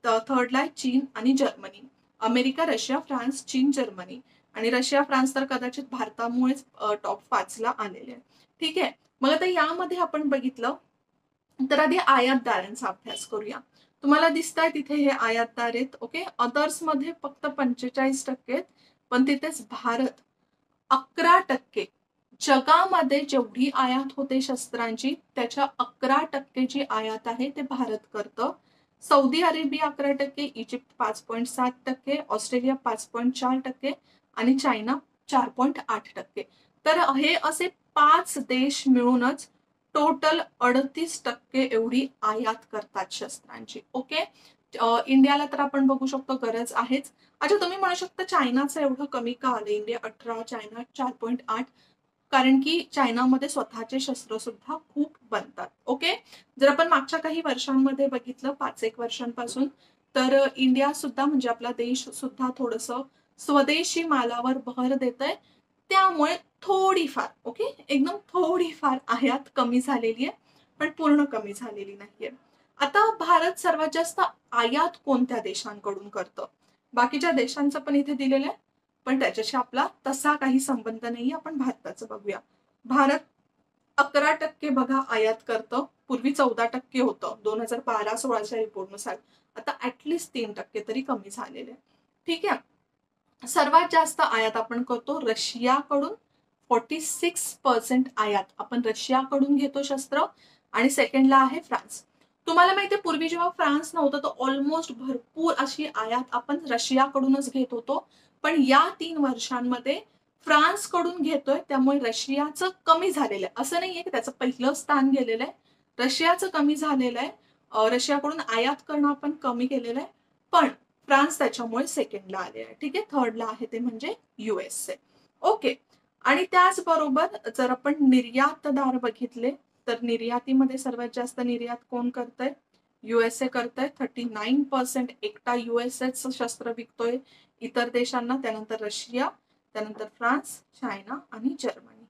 थर्डला आहे चीन आणि जर्मनी. अमेरिका, रशिया, फ्रान्स, चीन, जर्मनी. आणि रशिया, फ्रान्स तर कदाचित भारतामुळेच टॉप 5ला आलेले आहे. ठीक आहे. मग आता यामध्ये आपण बघितलं तर आधी आयातदारांचा अभ्यास करूया. तुम्हाला दिसताय तिथे हे आयातदार आहेत, ओके. अदर्स मध्ये फक्त 45% आहेत, पण तिथेच भारत 11%. जगामध्ये जेवढी आयात होते शस्त्रांची त्याच्या 11% जी आयात आहे ते भारत करतं. सौदी अरेबिया 11%, इजिप्त 5.7%, ऑस्ट्रेलिया 5.4% आणि चायना 4.8%. तर हे असे 5 देश मिळूनच टोटल 38% एवढी आयात करतात शस्त्रांची, ओके. इंडियाला तर आपण बघू शकतो गरज आहेच. अच्छा, तुम्ही म्हणू शकता चायनाचं एवढं कमी का आलं, इंडिया 18, चायना 4.8, कारण की चायनामध्ये स्वतःचे शस्त्र सुद्धा खूप बनतात, ओके. जर आपण मागच्या काही वर्षांमध्ये बघितलं, 5-1 वर्षांपासून, तर इंडिया सुद्धा म्हणजे आपला देश सुद्धा थोडंसं स्वदेशी मालावर भर देतय. त्यामुळे थोडीफार, ओके, एकदम थोडीफार आयात कमी झालेली आहे, पण पूर्ण कमी झालेली नाहीये. आता भारत सर्वात जास्त आयात कोणत्या देशांकडून करतं, बाकीच्या देशांचं पण इथे दिलेलं आहे, पण त्याच्याशी आपला तसा काही संबंध नाहीये. आपण भारताचं बघूया. भारत 11% बघा आयात करतं. पूर्वी 14% होतं 2012-16च्या रिपोर्टनुसार. आता ऍटलिस्ट 3% तरी कमी झालेले आहे. ठीक आहे. सर्वात जास्त आयात आपण करतो रशियाकडून, 46% आयात आपण रशियाकडून घेतो शस्त्र. आणि सेकंडला आहे फ्रान्स. तुम्हाला माहितीये पूर्वी जेव्हा फ्रान्स नव्हतं तर ऑलमोस्ट भरपूर अशी आयात आपण रशियाकडूनच घेत होतो, पण या 3 वर्षांमध्ये फ्रान्स कडून घेतोय, त्यामुळे रशियाचं कमी झालेलं आहे. असं नाहीये की त्याचं पहिलं स्थान गेलेलं आहे, रशियाचं कमी झालेलं आहे. रशियाकडून आयात करणं आपण कमी केलेलं आहे, पण फ्रान्स त्याच्यामुळे सेकंडला आले आहे. ठीक आहे. थर्डला आहे ते म्हणजे USA, ओके. आणि त्याचबरोबर जर आपण निर्यातदार बघितले तर निर्यातीमध्ये सर्वात जास्त निर्यात कोण करतंय, USA करतंय. 39% एकटा USAच शस्त्र विकतोय इतर देशांना. त्यानंतर रशिया, त्यानंतर फ्रान्स, चायना आणि जर्मनी.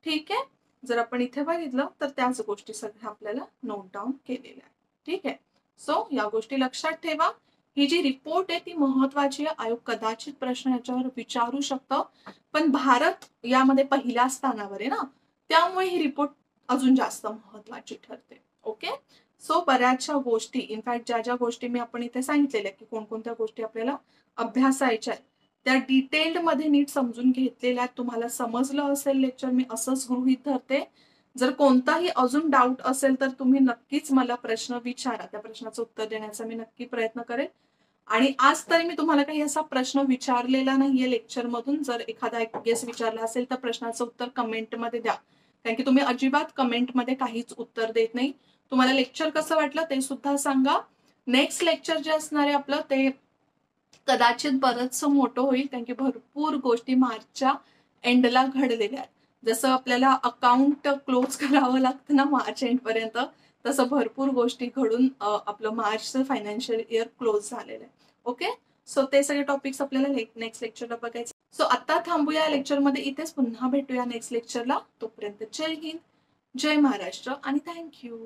ठीक आहे. जर आपण इथे बघितलं तर त्याच गोष्टी सगळ्या आपल्याला नोट डाऊन केलेल्या आहेत. ठीक आहे. सो या गोष्टी लक्षात ठेवा. ही जी रिपोर्ट आहे ती महत्वाची आहे. आयोग कदाचित प्रश्न याच्यावर विचारू शकतं, पण भारत यामध्ये पहिल्या स्थानावर आहे ना, त्यामुळे ही रिपोर्ट अजून जास्त महत्वाची ठरते. ओके. सो बऱ्याचशा गोष्टी, इनफॅक्ट ज्या गोष्टी मी आपण इथे सांगितलेल्या की कोणकोणत्या गोष्टी आपल्याला अभ्यासायच्या आहेत त्या डिटेल्ड मध्ये नीट समजून घेतलेल्या, तुम्हाला समजलं असेल लेक्चर, मी असंच गृहीत धरते. जर कोणताही अजून डाऊट असेल तर तुम्ही नक्कीच मला प्रश्न विचारा. त्या प्रश्नाचं उत्तर देण्याचा मी नक्की प्रयत्न करेन. आणि आज तरी मी तुम्हाला काही असा प्रश्न विचारलेला नाहीये लेक्चरमधून. जर एखादा गेस विचारला असेल तर प्रश्नाचं उत्तर कमेंटमध्ये द्या. कारण की तुम्ही अजिबात कमेंटमध्ये काहीच उत्तर देत नाही. तुम्हाला लेक्चर कसं वाटलं ते सुद्धा सांगा. नेक्स्ट लेक्चर जे असणार आहे आपलं ते कदाचित बरंचसं मोठं होईल, कारण की भरपूर गोष्टी मार्चच्या एंडला घडलेल्या आहेत. जसं आपल्याला अकाउंट क्लोज करावं लागतं ना मार्च एंडपर्यंत, तसं भरपूर गोष्टी घडून आपलं मार्चचं फायनान्शियल इयर क्लोज झालेलं आहे. ओके, सो ते सगळे टॉपिक्स आपल्याला नेक्स्ट लेक्चरला बघायचे. सो आता थांबूया या लेक्चरमध्ये इथेच. पुन्हा भेटूया नेक्स्ट लेक्चरला. तोपर्यंत जय हिंद, जय महाराष्ट्र आणि थँक्यू.